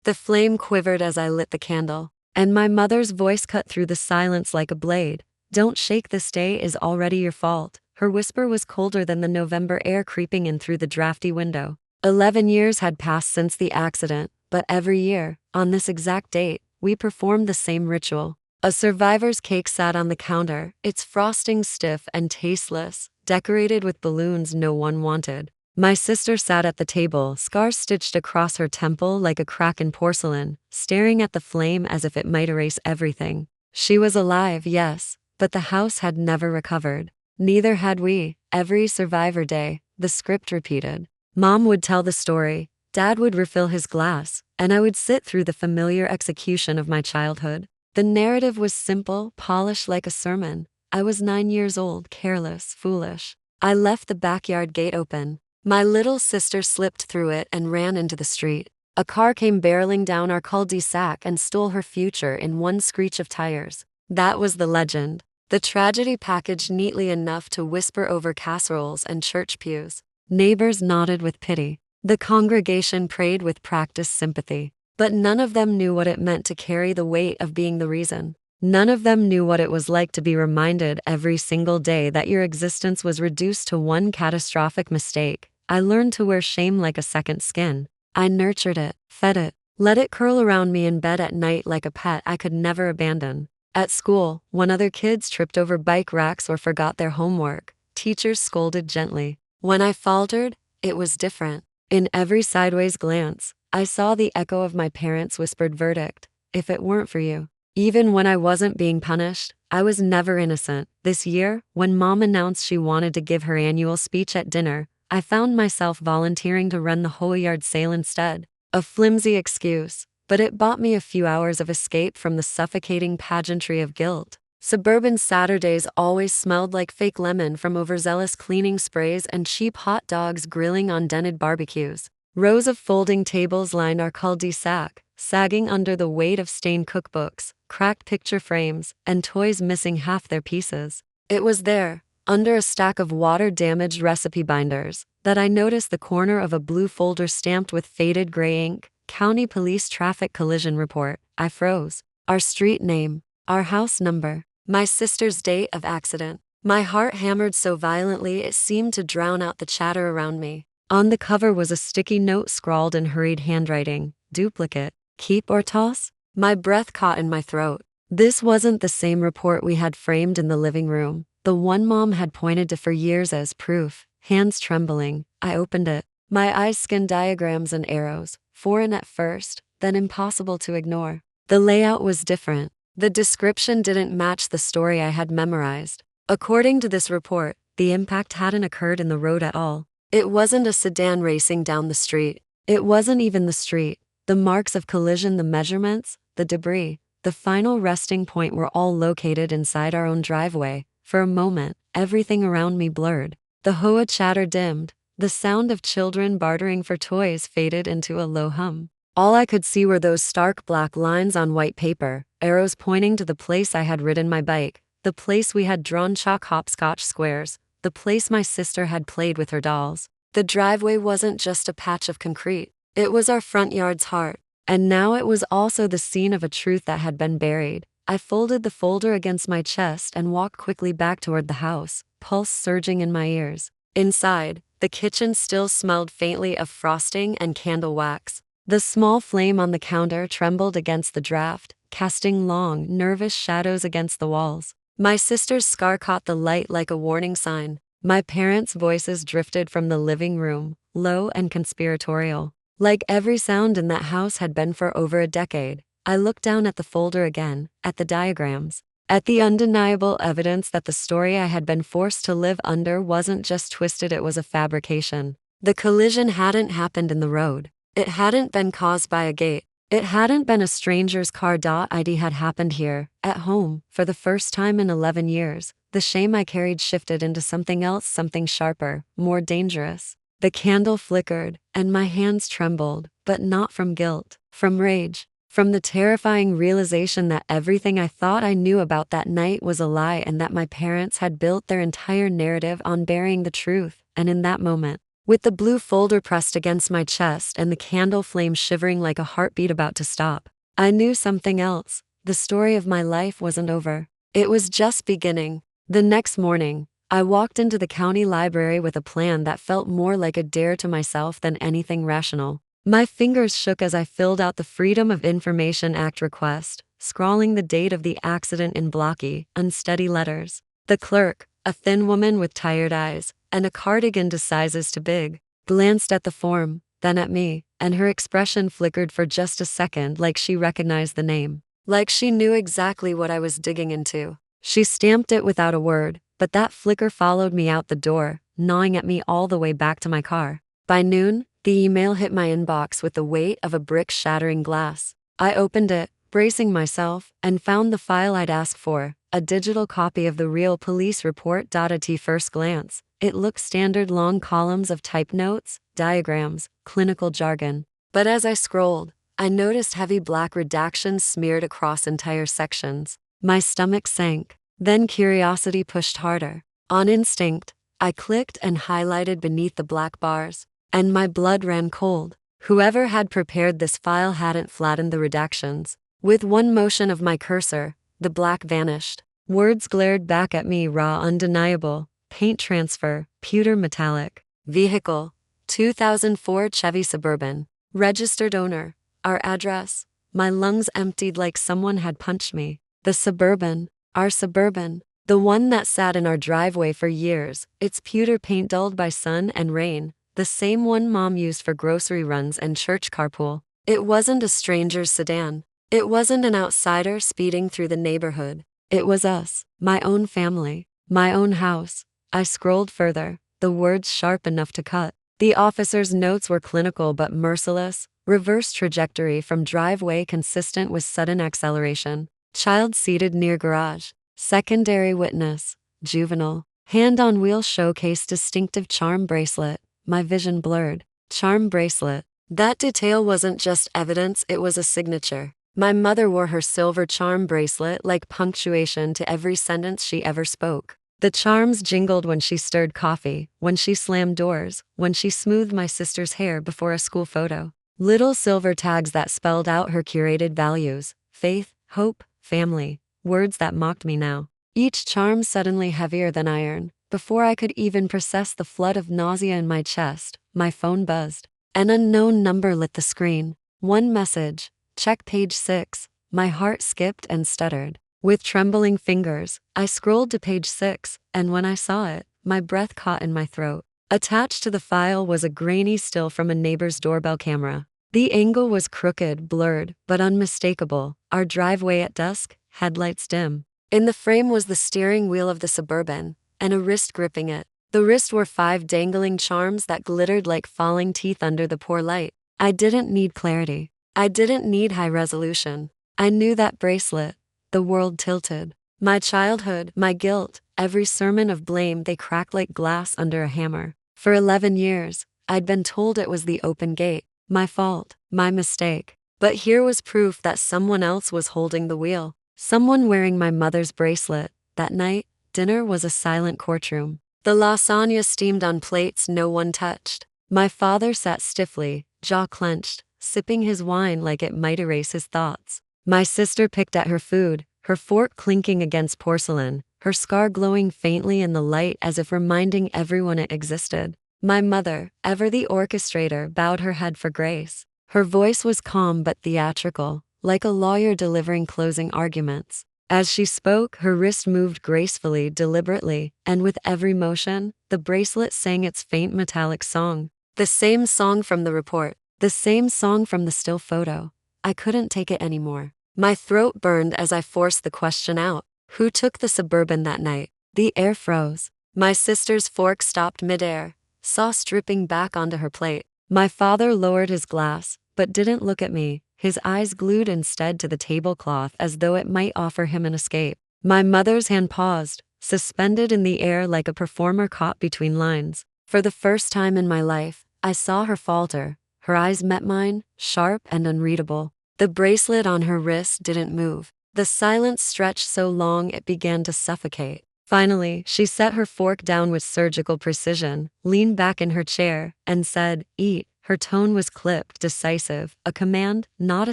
The flame quivered as I lit the candle, and my mother's voice cut through the silence like a blade. "Don't shake, this day is already your fault." Her whisper was colder than the November air creeping in through the drafty window. 11 years had passed since the accident, but every year, on this exact date, we performed the same ritual. A survivor's cake sat on the counter, its frosting stiff and tasteless, decorated with balloons no one wanted. My sister sat at the table, scars stitched across her temple like a crack in porcelain, staring at the flame as if it might erase everything. She was alive, yes, but the house had never recovered. Neither had we. Every Survivor Day, the script repeated. Mom would tell the story, Dad would refill his glass, and I would sit through the familiar execution of my childhood. The narrative was simple, polished like a sermon. I was 9 years old, careless, foolish. I left the backyard gate open. My little sister slipped through it and ran into the street. A car came barreling down our cul-de-sac and stole her future in one screech of tires. That was the legend. The tragedy packaged neatly enough to whisper over casseroles and church pews. Neighbors nodded with pity. The congregation prayed with practiced sympathy. But none of them knew what it meant to carry the weight of being the reason. None of them knew what it was like to be reminded every single day that your existence was reduced to one catastrophic mistake. I learned to wear shame like a second skin. I nurtured it, fed it, let it curl around me in bed at night like a pet I could never abandon. At school, when other kids tripped over bike racks or forgot their homework, teachers scolded gently. When I faltered, it was different. In every sideways glance, I saw the echo of my parents' whispered verdict. If it weren't for you. Even when I wasn't being punished, I was never innocent. This year, when Mom announced she wanted to give her annual speech at dinner, I found myself volunteering to run the whole yard sale instead. A flimsy excuse, but it bought me a few hours of escape from the suffocating pageantry of guilt. Suburban Saturdays always smelled like fake lemon from overzealous cleaning sprays and cheap hot dogs grilling on dented barbecues. Rows of folding tables lined our cul-de-sac, sagging under the weight of stained cookbooks, cracked picture frames, and toys missing half their pieces. It was there, under a stack of water-damaged recipe binders, that I noticed the corner of a blue folder stamped with faded gray ink, County Police Traffic Collision Report. I froze. Our street name, our house number, my sister's date of accident. My heart hammered so violently it seemed to drown out the chatter around me. On the cover was a sticky note scrawled in hurried handwriting, "Duplicate, keep or toss?" My breath caught in my throat. This wasn't the same report we had framed in the living room, the one Mom had pointed to for years as proof. Hands trembling, I opened it. My eyes skinned diagrams and arrows, foreign at first, then impossible to ignore. The layout was different. The description didn't match the story I had memorized. According to this report, the impact hadn't occurred in the road at all. It wasn't a sedan racing down the street. It wasn't even the street. The marks of collision, the measurements, the debris, the final resting point were all located inside our own driveway. For a moment, everything around me blurred. The hoa chatter dimmed. The sound of children bartering for toys faded into a low hum. All I could see were those stark black lines on white paper, arrows pointing to the place I had ridden my bike, the place we had drawn chalk hopscotch squares, the place my sister had played with her dolls. The driveway wasn't just a patch of concrete. It was our front yard's heart. And now it was also the scene of a truth that had been buried. I folded the folder against my chest and walked quickly back toward the house, pulse surging in my ears. Inside, the kitchen still smelled faintly of frosting and candle wax. The small flame on the counter trembled against the draft, casting long, nervous shadows against the walls. My sister's scar caught the light like a warning sign. My parents' voices drifted from the living room, low and conspiratorial. Like every sound in that house had been for over a decade. I looked down at the folder again, at the diagrams, at the undeniable evidence that the story I had been forced to live under wasn't just twisted, it was a fabrication. The collision hadn't happened in the road. It hadn't been caused by a gate. It hadn't been a stranger's car. It had happened here, at home, for the first time in 11 years. The shame I carried shifted into something else, something sharper, more dangerous. The candle flickered, and my hands trembled, but not from guilt, from rage, from the terrifying realization that everything I thought I knew about that night was a lie and that my parents had built their entire narrative on burying the truth. And in that moment, with the blue folder pressed against my chest and the candle flame shivering like a heartbeat about to stop. I knew something else. The story of my life wasn't over. It was just beginning. The next morning, I walked into the county library with a plan that felt more like a dare to myself than anything rational. My fingers shook as I filled out the Freedom of Information Act request, scrawling the date of the accident in blocky, unsteady letters. The clerk, a thin woman with tired eyes and a cardigan to sizes too big, glanced at the form, then at me, and her expression flickered for just a second like she recognized the name. Like she knew exactly what I was digging into. She stamped it without a word, but that flicker followed me out the door, gnawing at me all the way back to my car. By noon, the email hit my inbox with the weight of a brick shattering glass. I opened it, bracing myself, and found the file I'd asked for, a digital copy of the real police report. At first glance, it looked standard: long columns of type notes, diagrams, clinical jargon. But as I scrolled, I noticed heavy black redactions smeared across entire sections. My stomach sank. Then curiosity pushed harder. On instinct, I clicked and highlighted beneath the black bars, and my blood ran cold. Whoever had prepared this file hadn't flattened the redactions. With one motion of my cursor, the black vanished. Words glared back at me, raw, undeniable: paint transfer, pewter metallic. Vehicle, 2004 Chevy Suburban. Registered owner, our address. My lungs emptied like someone had punched me. The Suburban, our Suburban, the one that sat in our driveway for years, its pewter paint dulled by sun and rain, the same one Mom used for grocery runs and church carpool. It wasn't a stranger's sedan. It wasn't an outsider speeding through the neighborhood. It was us, my own family, my own house. I scrolled further, the words sharp enough to cut. The officer's notes were clinical but merciless: reverse trajectory from driveway consistent with sudden acceleration. Child seated near garage. Secondary witness, juvenile. Hand on wheel showcase distinctive charm bracelet. My vision blurred. Charm bracelet. That detail wasn't just evidence, it was a signature. My mother wore her silver charm bracelet like punctuation to every sentence she ever spoke. The charms jingled when she stirred coffee, when she slammed doors, when she smoothed my sister's hair before a school photo. Little silver tags that spelled out her curated values: faith, hope, family. Words that mocked me now. Each charm suddenly heavier than iron. Before I could even process the flood of nausea in my chest, my phone buzzed. An unknown number lit the screen. One message: check page 6. My heart skipped and stuttered. With trembling fingers, I scrolled to page 6, and when I saw it, my breath caught in my throat. Attached to the file was a grainy still from a neighbor's doorbell camera. The angle was crooked, blurred, but unmistakable. Our driveway at dusk, headlights dim. In the frame was the steering wheel of the Suburban, and a wrist gripping it. The wrist were 5 dangling charms that glittered like falling teeth under the poor light. I didn't need clarity. I didn't need high resolution. I knew that bracelet. The world tilted. My childhood, my guilt, every sermon of blame, they cracked like glass under a hammer. For 11 years, I'd been told it was the open gate. My fault, my mistake. But here was proof that someone else was holding the wheel. Someone wearing my mother's bracelet. That night, dinner was a silent courtroom. The lasagna steamed on plates no one touched. My father sat stiffly, jaw clenched, sipping his wine like it might erase his thoughts. My sister picked at her food, her fork clinking against porcelain, her scar glowing faintly in the light as if reminding everyone it existed. My mother, ever the orchestrator, bowed her head for grace. Her voice was calm but theatrical, like a lawyer delivering closing arguments. As she spoke, her wrist moved gracefully, deliberately, and with every motion, the bracelet sang its faint metallic song. The same song from the report, the same song from the still photo. I couldn't take it anymore. My throat burned as I forced the question out. Who took the Suburban that night? The air froze. My sister's fork stopped midair, sauce dripping back onto her plate. My father lowered his glass, but didn't look at me, his eyes glued instead to the tablecloth as though it might offer him an escape. My mother's hand paused, suspended in the air like a performer caught between lines. For the first time in my life, I saw her falter. Her eyes met mine, sharp and unreadable. The bracelet on her wrist didn't move. The silence stretched so long it began to suffocate. Finally, she set her fork down with surgical precision, leaned back in her chair, and said, "Eat." Her tone was clipped, decisive, a command, not a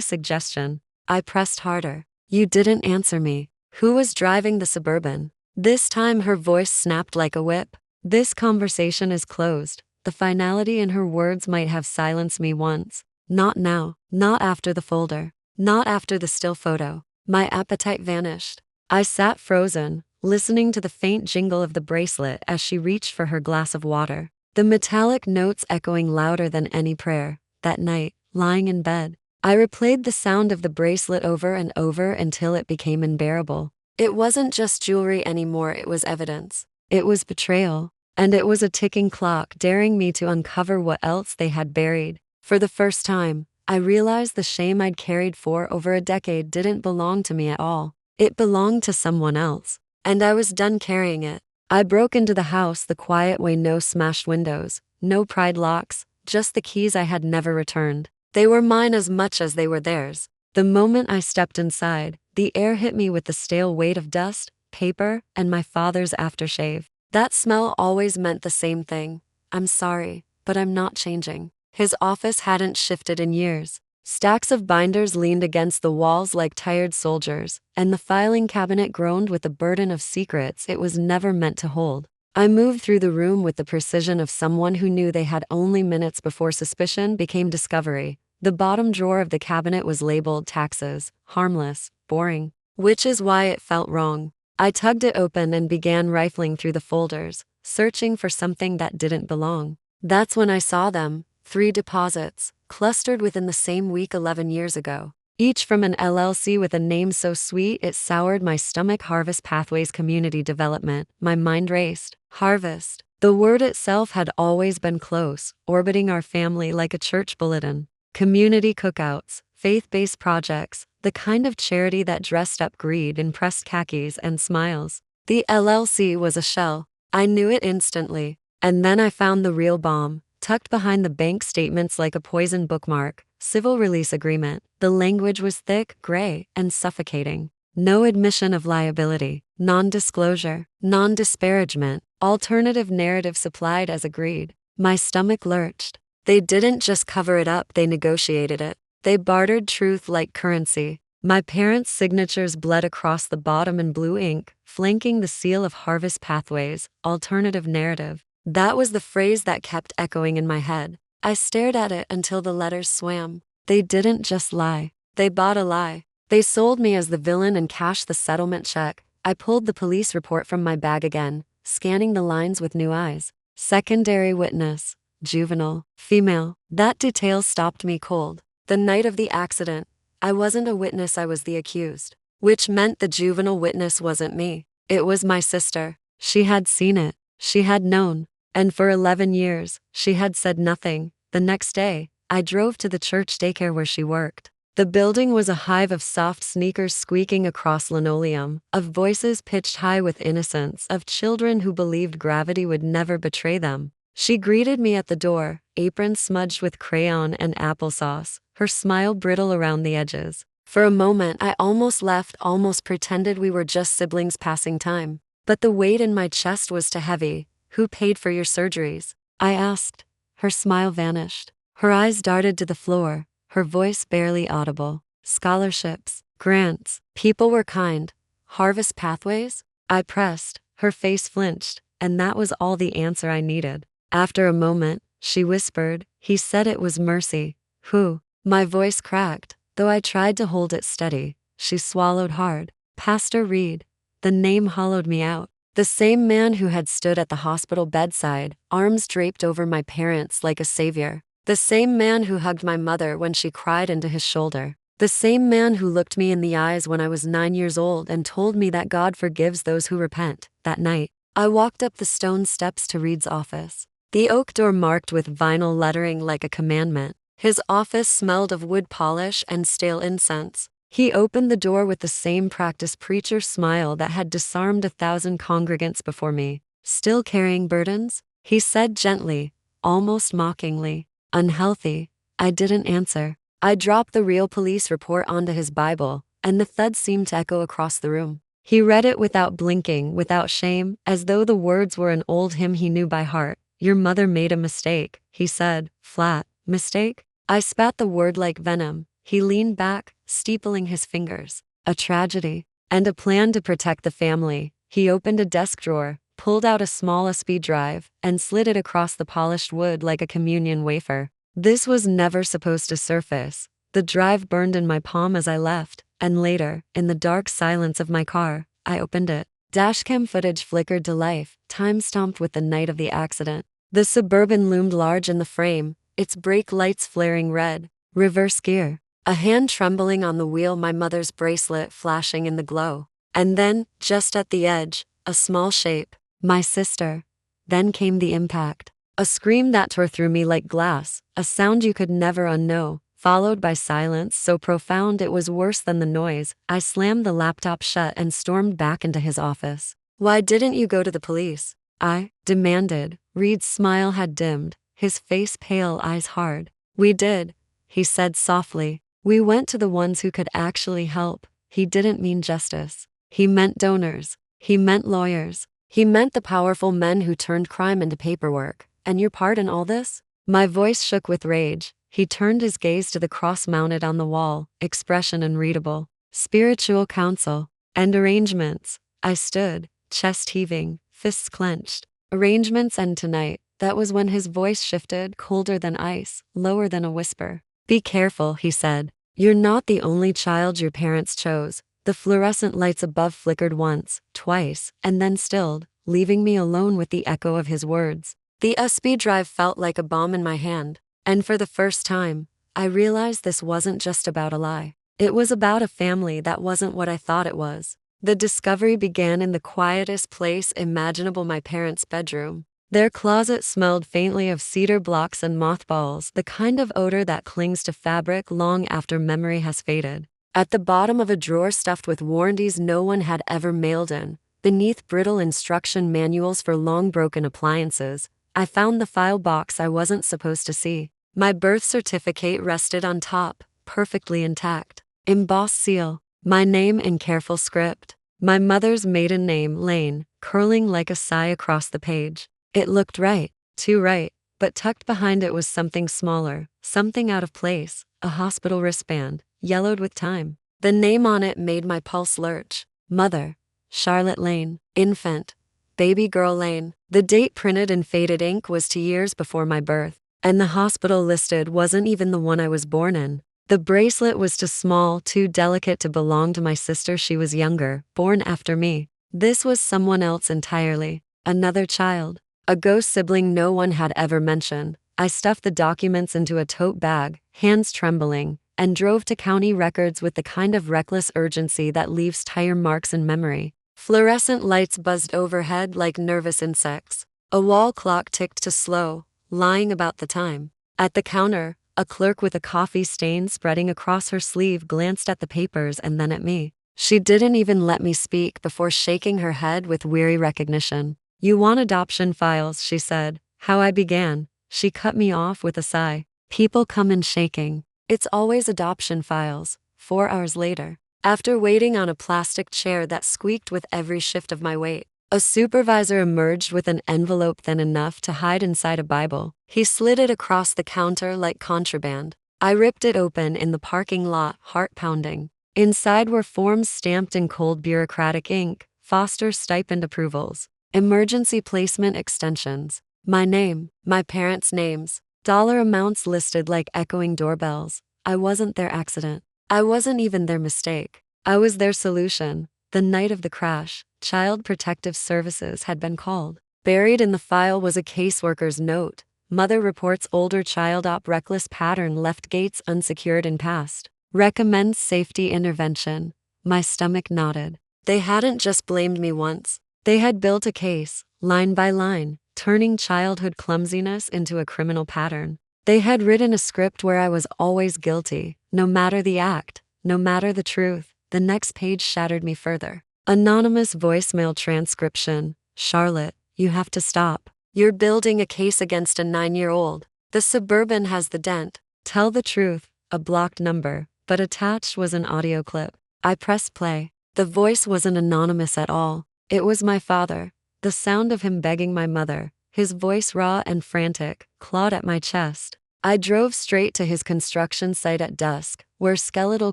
suggestion. I pressed harder. "You didn't answer me. Who was driving the Suburban?" This time her voice snapped like a whip. "This conversation is closed." The finality in her words might have silenced me once. Not now, not after the folder, not after the still photo. My appetite vanished. I sat frozen, listening to the faint jingle of the bracelet as she reached for her glass of water, the metallic notes echoing louder than any prayer. That night, lying in bed, I replayed the sound of the bracelet over and over until it became unbearable. It wasn't just jewelry anymore, it was evidence. It was betrayal. And it was a ticking clock daring me to uncover what else they had buried. For the first time, I realized the shame I'd carried for over a decade didn't belong to me at all. It belonged to someone else. And I was done carrying it. I broke into the house the quiet way, no smashed windows, no pried locks, just the keys I had never returned. They were mine as much as they were theirs. The moment I stepped inside, the air hit me with the stale weight of dust, paper, and my father's aftershave. That smell always meant the same thing. "I'm sorry, but I'm not changing." His office hadn't shifted in years. Stacks of binders leaned against the walls like tired soldiers, and the filing cabinet groaned with the burden of secrets it was never meant to hold. I moved through the room with the precision of someone who knew they had only minutes before suspicion became discovery. The bottom drawer of the cabinet was labeled taxes, harmless, boring, which is why it felt wrong. I tugged it open and began rifling through the folders, searching for something that didn't belong. That's when I saw them, 3 deposits, clustered within the same week 11 years ago. Each from an LLC with a name so sweet it soured my stomach. Harvest Pathways Community Development. My mind raced. Harvest. The word itself had always been close, orbiting our family like a church bulletin. Community cookouts, faith-based projects, the kind of charity that dressed up greed in pressed khakis and smiles. The LLC was a shell. I knew it instantly. And then I found the real bomb, tucked behind the bank statements like a poison bookmark. Civil release agreement. The language was thick, gray, and suffocating. No admission of liability, non-disclosure, non-disparagement, alternative narrative supplied as agreed. My stomach lurched. They didn't just cover it up, they negotiated it. They bartered truth like currency. My parents' signatures bled across the bottom in blue ink, flanking the seal of Harvest Pathways, alternative narrative. That was the phrase that kept echoing in my head. I stared at it until the letters swam. They didn't just lie. They bought a lie. They sold me as the villain and cashed the settlement check. I pulled the police report from my bag again, scanning the lines with new eyes. Secondary witness. Juvenile. Female. That detail stopped me cold. The night of the accident, I wasn't a witness, I was the accused. Which meant the juvenile witness wasn't me. It was my sister. She had seen it. She had known. And for 11 years, she had said nothing. The next day, I drove to the church daycare where she worked. The building was a hive of soft sneakers squeaking across linoleum, of voices pitched high with innocence, of children who believed gravity would never betray them. She greeted me at the door, apron smudged with crayon and applesauce, her smile brittle around the edges. For a moment I almost left, almost pretended we were just siblings passing time. But the weight in my chest was too heavy. "Who paid for your surgeries?" I asked. Her smile vanished. Her eyes darted to the floor, her voice barely audible. "Scholarships, grants, people were kind. Harvest Pathways?" I pressed. Her face flinched, and that was all the answer I needed. After a moment, she whispered, "He said it was Mercy." "Who?" My voice cracked, though I tried to hold it steady. She swallowed hard. "Pastor Reed." The name hollowed me out. The same man who had stood at the hospital bedside, arms draped over my parents like a savior. The same man who hugged my mother when she cried into his shoulder. The same man who looked me in the eyes when I was 9 years old and told me that God forgives those who repent. That night, I walked up the stone steps to Reed's office. The oak door marked with vinyl lettering like a commandment. His office smelled of wood polish and stale incense. He opened the door with the same practiced preacher smile that had disarmed 1,000 congregants before me. "Still carrying burdens?" he said gently, almost mockingly. "Unhealthy." I didn't answer. I dropped the real police report onto his Bible, and the thud seemed to echo across the room. He read it without blinking, without shame, as though the words were an old hymn he knew by heart. Your mother made a mistake, he said, flat. Mistake? I spat the word like venom. He leaned back, steepling his fingers. A tragedy. And a plan to protect the family. He opened a desk drawer, pulled out a small USB drive, and slid it across the polished wood like a communion wafer. This was never supposed to surface. The drive burned in my palm as I left, and later, in the dark silence of my car, I opened it. Dashcam footage flickered to life, time-stamped with the night of the accident. The Suburban loomed large in the frame, its brake lights flaring red. Reverse gear. A hand trembling on the wheel, my mother's bracelet flashing in the glow. And then, just at the edge, a small shape. My sister. Then came the impact. A scream that tore through me like glass, a sound you could never unknow, followed by silence so profound it was worse than the noise. I slammed the laptop shut and stormed back into his office. Why didn't you go to the police? I demanded. Reed's smile had dimmed, his face pale, eyes hard. We did, he said softly. We went to the ones who could actually help. He didn't mean justice. He meant donors. He meant lawyers. He meant the powerful men who turned crime into paperwork. And your part in all this? My voice shook with rage. He turned his gaze to the cross mounted on the wall, expression unreadable. Spiritual counsel. And arrangements. I stood, chest heaving, fists clenched. Arrangements end tonight. That was when his voice shifted, colder than ice, lower than a whisper. Be careful, he said. You're not the only child your parents chose. The fluorescent lights above flickered once, twice, and then stilled, leaving me alone with the echo of his words. The USB drive felt like a bomb in my hand, and for the first time, I realized this wasn't just about a lie. It was about a family that wasn't what I thought it was. The discovery began in the quietest place imaginable, my parents' bedroom. Their closet smelled faintly of cedar blocks and mothballs, the kind of odor that clings to fabric long after memory has faded. At the bottom of a drawer stuffed with warranties no one had ever mailed in, beneath brittle instruction manuals for long-broken appliances, I found the file box I wasn't supposed to see. My birth certificate rested on top, perfectly intact. Embossed seal, my name in careful script. My mother's maiden name, Lane, curling like a sigh across the page. It looked right, too right, but tucked behind it was something smaller, something out of place, a hospital wristband, yellowed with time. The name on it made my pulse lurch. Mother, Charlotte Lane. Infant, baby girl Lane. The date printed in faded ink was 2 years before my birth, and the hospital listed wasn't even the one I was born in. The bracelet was too small, too delicate to belong to my sister. She was younger, born after me. This was someone else entirely, another child. A ghost sibling no one had ever mentioned. I stuffed the documents into a tote bag, hands trembling, and drove to county records with the kind of reckless urgency that leaves tire marks in memory. Fluorescent lights buzzed overhead like nervous insects. A wall clock ticked to slow, lying about the time. At the counter, a clerk with a coffee stain spreading across her sleeve glanced at the papers and then at me. She didn't even let me speak before shaking her head with weary recognition. You want adoption files, she said. How I began. She cut me off with a sigh. People come in shaking. It's always adoption files. 4 hours later, after waiting on a plastic chair that squeaked with every shift of my weight, a supervisor emerged with an envelope thin enough to hide inside a Bible. He slid it across the counter like contraband. I ripped it open in the parking lot, heart pounding. Inside were forms stamped in cold bureaucratic ink, foster stipend approvals, emergency placement extensions, my name, my parents' names, dollar amounts listed like echoing doorbells. I wasn't their accident. I wasn't even their mistake. I was their solution. The night of the crash, Child Protective Services had been called. Buried in the file was a caseworker's note. Mother reports older child reckless pattern left gates unsecured in past. Recommends safety intervention. My stomach nodded. They hadn't just blamed me once. They had built a case, line by line, turning childhood clumsiness into a criminal pattern. They had written a script where I was always guilty, no matter the act, no matter the truth. The next page shattered me further. Anonymous voicemail transcription. Charlotte, you have to stop. You're building a case against a 9-year-old. The Suburban has the dent. Tell the truth. A blocked number, but attached was an audio clip. I pressed play. The voice wasn't anonymous at all. It was my father. The sound of him begging my mother, his voice raw and frantic, clawed at my chest. I drove straight to his construction site at dusk, where skeletal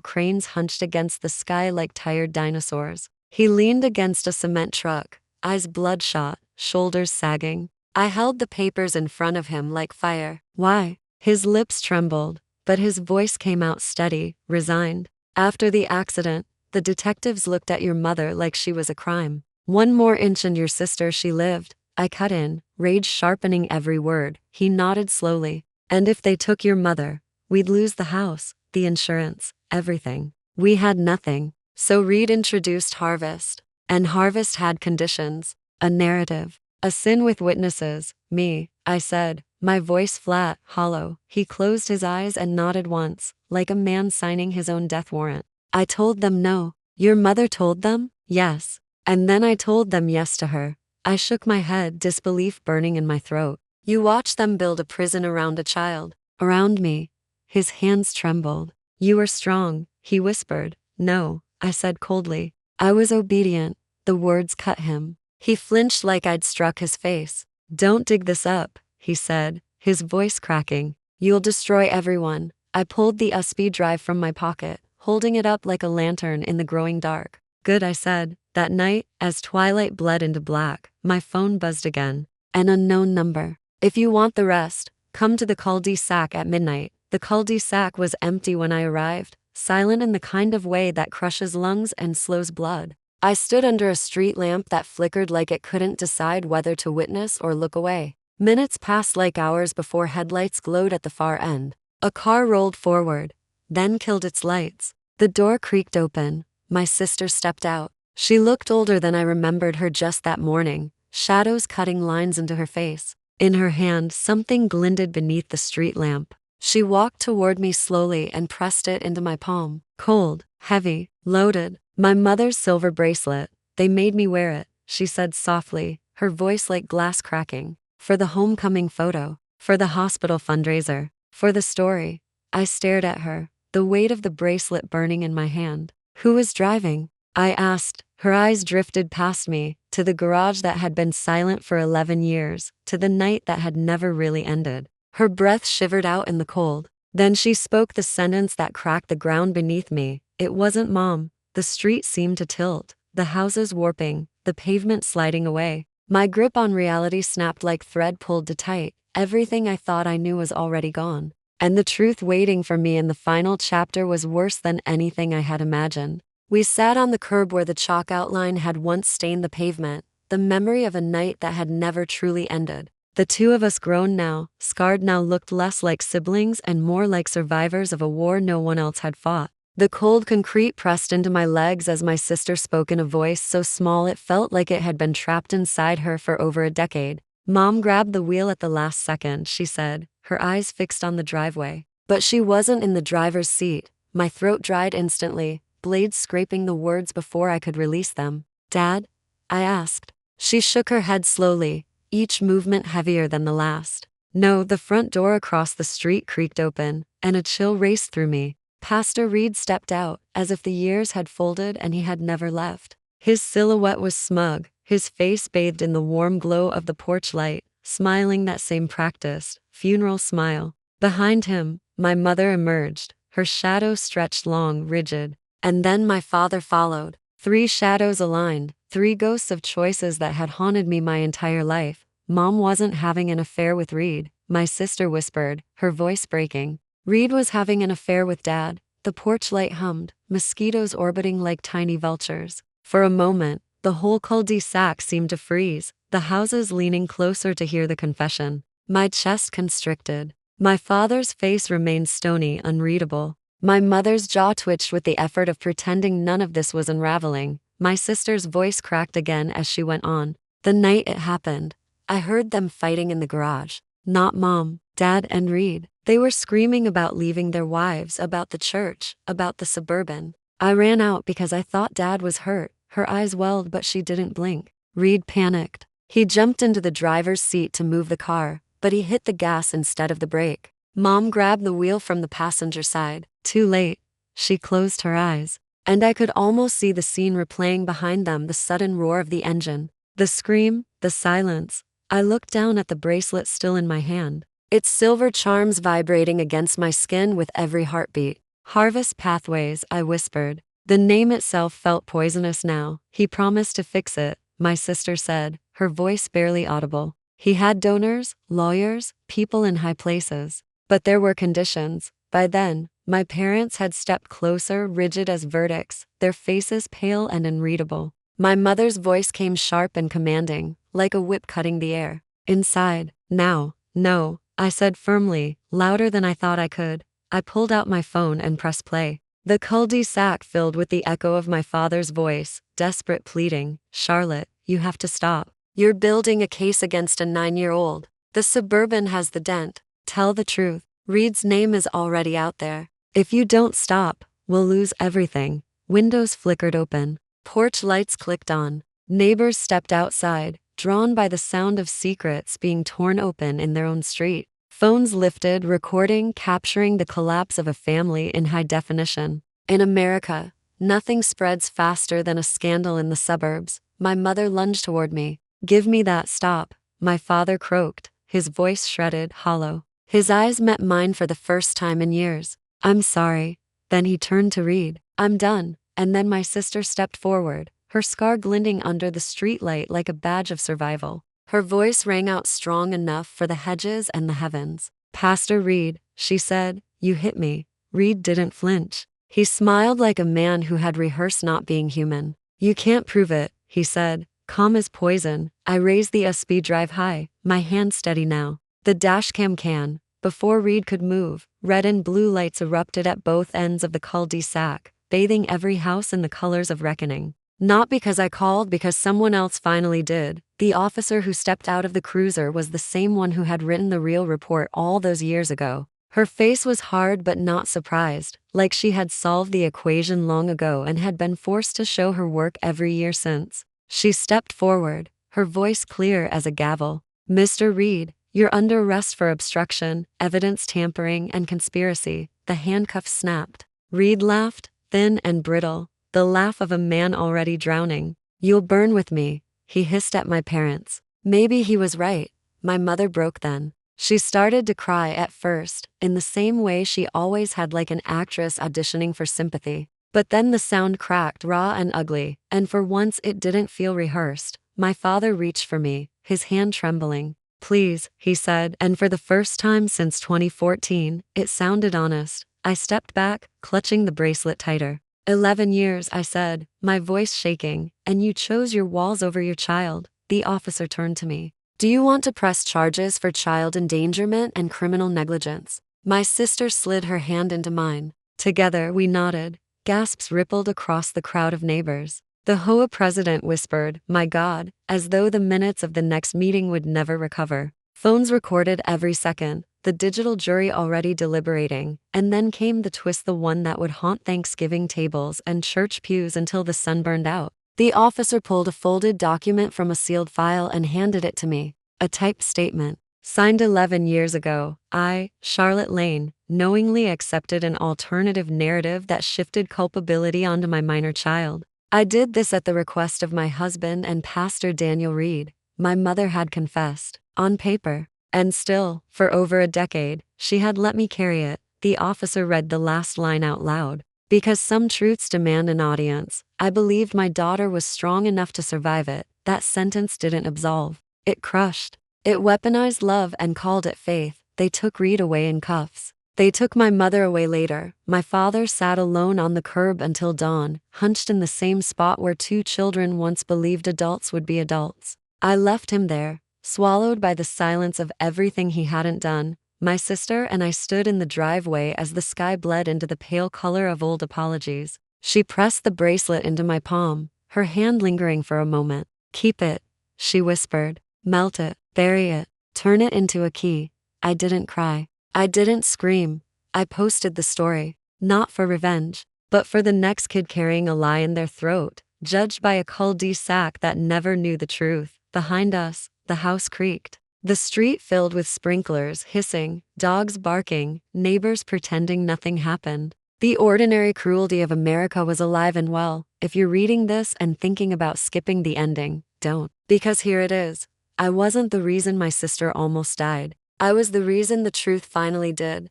cranes hunched against the sky like tired dinosaurs. He leaned against a cement truck, eyes bloodshot, shoulders sagging. I held the papers in front of him like fire. Why? His lips trembled, but his voice came out steady, resigned. After the accident, the detectives looked at your mother like she was a crime. One more inch and your sister, she lived. I cut in, rage sharpening every word. He nodded slowly. And if they took your mother, we'd lose the house, the insurance, everything. We had nothing. So Reed introduced Harvest. And Harvest had conditions, a narrative, a sin with witnesses. Me, I said, my voice flat, hollow. He closed his eyes and nodded once, like a man signing his own death warrant. I told them no. Your mother told them? Yes. And then I told them yes to her. I shook my head, disbelief burning in my throat. You watched them build a prison around a child. Around me. His hands trembled. You were strong, he whispered. No, I said coldly. I was obedient. The words cut him. He flinched like I'd struck his face. Don't dig this up, he said, his voice cracking. You'll destroy everyone. I pulled the USB drive from my pocket, holding it up like a lantern in the growing dark. Good, I said. That night, as twilight bled into black, my phone buzzed again. An unknown number. If you want the rest, come to the cul-de-sac at midnight. The cul-de-sac was empty when I arrived, silent in the kind of way that crushes lungs and slows blood. I stood under a street lamp that flickered like it couldn't decide whether to witness or look away. Minutes passed like hours before headlights glowed at the far end. A car rolled forward, then killed its lights. The door creaked open. My sister stepped out. She looked older than I remembered her just that morning, shadows cutting lines into her face. In her hand, something glinted beneath the street lamp. She walked toward me slowly and pressed it into my palm. Cold, heavy, loaded. My mother's silver bracelet. They made me wear it, she said softly, her voice like glass cracking. For the homecoming photo. For the hospital fundraiser. For the story. I stared at her, the weight of the bracelet burning in my hand. Who was driving? I asked. Her eyes drifted past me, to the garage that had been silent for 11 years, to the night that had never really ended. Her breath shivered out in the cold. Then she spoke the sentence that cracked the ground beneath me. It wasn't Mom. The street seemed to tilt, the houses warping, the pavement sliding away. My grip on reality snapped like thread pulled too tight. Everything I thought I knew was already gone. And the truth waiting for me in the final chapter was worse than anything I had imagined. We sat on the curb where the chalk outline had once stained the pavement, the memory of a night that had never truly ended. The two of us grown now, scarred now, looked less like siblings and more like survivors of a war no one else had fought. The cold concrete pressed into my legs as my sister spoke in a voice so small it felt like it had been trapped inside her for over a decade. Mom grabbed the wheel at the last second, she said, her eyes fixed on the driveway. But she wasn't in the driver's seat. My throat dried instantly, blades scraping the words before I could release them. Dad? I asked. She shook her head slowly, each movement heavier than the last. No, the front door across the street creaked open, and a chill raced through me. Pastor Reed stepped out, as if the years had folded and he had never left. His silhouette was smug, his face bathed in the warm glow of the porch light, smiling that same practiced, funeral smile. Behind him, my mother emerged, her shadow stretched long, rigid. And then my father followed. 3 shadows aligned, 3 ghosts of choices that had haunted me my entire life. Mom wasn't having an affair with Reed, my sister whispered, her voice breaking. Reed was having an affair with Dad. The porch light hummed, mosquitoes orbiting like tiny vultures. For a moment, the whole cul-de-sac seemed to freeze, the houses leaning closer to hear the confession. My chest constricted. My father's face remained stony, unreadable. My mother's jaw twitched with the effort of pretending none of this was unraveling. My sister's voice cracked again as she went on. The night it happened, I heard them fighting in the garage. Not Mom, Dad, and Reed. They were screaming about leaving their wives, about the church, about the suburban. I ran out because I thought Dad was hurt. Her eyes welled, but she didn't blink. Reed panicked. He jumped into the driver's seat to move the car, but he hit the gas instead of the brake. Mom grabbed the wheel from the passenger side. Too late. She closed her eyes. And I could almost see the scene replaying behind them, the sudden roar of the engine, the scream, the silence. I looked down at the bracelet still in my hand, its silver charms vibrating against my skin with every heartbeat. Harvest Pathways, I whispered. The name itself felt poisonous now. He promised to fix it, my sister said, her voice barely audible. He had donors, lawyers, people in high places. But there were conditions. By then, my parents had stepped closer, rigid as verdicts, their faces pale and unreadable. My mother's voice came sharp and commanding, like a whip cutting the air. Inside, now, no, I said firmly, louder than I thought I could. I pulled out my phone and pressed play. The cul-de-sac filled with the echo of my father's voice, desperate pleading. Charlotte, you have to stop. You're building a case against a 9-year-old. The Suburban has the dent. Tell the truth. Reed's name is already out there. If you don't stop, we'll lose everything. Windows flickered open. Porch lights clicked on. Neighbors stepped outside, drawn by the sound of secrets being torn open in their own street. Phones lifted, recording, capturing the collapse of a family in high definition. In America, nothing spreads faster than a scandal in the suburbs. My mother lunged toward me. Give me that, stop. My father croaked, his voice shredded, hollow. His eyes met mine for the first time in years. I'm sorry. Then he turned to Reed. I'm done. And then my sister stepped forward, her scar glinting under the streetlight like a badge of survival. Her voice rang out strong enough for the hedges and the heavens. Pastor Reed, she said, you hit me. Reed didn't flinch. He smiled like a man who had rehearsed not being human. You can't prove it, he said. Calm as poison. I raised the speed drive high, my hand steady now. The dashcam can. Before Reed could move, red and blue lights erupted at both ends of the cul-de-sac, bathing every house in the colors of reckoning. Not because I called, because someone else finally did. The officer who stepped out of the cruiser was the same one who had written the real report all those years ago. Her face was hard but not surprised, like she had solved the equation long ago and had been forced to show her work every year since. She stepped forward, her voice clear as a gavel. Mr. Reed, you're under arrest for obstruction, evidence tampering, and conspiracy. The handcuffs snapped. Reed laughed, thin and brittle, the laugh of a man already drowning. You'll burn with me, he hissed at my parents. Maybe he was right. My mother broke then. She started to cry at first, in the same way she always had, like an actress auditioning for sympathy. But then the sound cracked, raw and ugly, and for once it didn't feel rehearsed. My father reached for me, his hand trembling. Please, he said, and for the first time since 2014, it sounded honest. I stepped back, clutching the bracelet tighter. 11 years, I said, my voice shaking, and you chose your walls over your child. The officer turned to me. Do you want to press charges for child endangerment and criminal negligence? My sister slid her hand into mine. Together, we nodded. Gasps rippled across the crowd of neighbors. The HOA president whispered, my God, as though the minutes of the next meeting would never recover. Phones recorded every second, the digital jury already deliberating, and then came the twist, the one that would haunt Thanksgiving tables and church pews until the sun burned out. The officer pulled a folded document from a sealed file and handed it to me. A typed statement. Signed 11 years ago, I, Charlotte Lane, knowingly accepted an alternative narrative that shifted culpability onto my minor child. I did this at the request of my husband and Pastor Daniel Reed. My mother had confessed, on paper. And still, for over a decade, she had let me carry it. The officer read the last line out loud. Because some truths demand an audience, I believed my daughter was strong enough to survive it. That sentence didn't absolve. It crushed. It weaponized love and called it faith. They took Reed away in cuffs. They took my mother away later. My father sat alone on the curb until dawn, hunched in the same spot where two children once believed adults would be adults. I left him there, swallowed by the silence of everything he hadn't done. My sister and I stood in the driveway as the sky bled into the pale color of old apologies. She pressed the bracelet into my palm, her hand lingering for a moment. Keep it, she whispered. Melt it, bury it, turn it into a key. I didn't cry. I didn't scream. I posted the story, not for revenge, but for the next kid carrying a lie in their throat, judged by a cul-de-sac that never knew the truth. Behind us, the house creaked. The street filled with sprinklers hissing, dogs barking, neighbors pretending nothing happened. The ordinary cruelty of America was alive and well. If you're reading this and thinking about skipping the ending, don't. Because here it is. I wasn't the reason my sister almost died. I was the reason the truth finally did.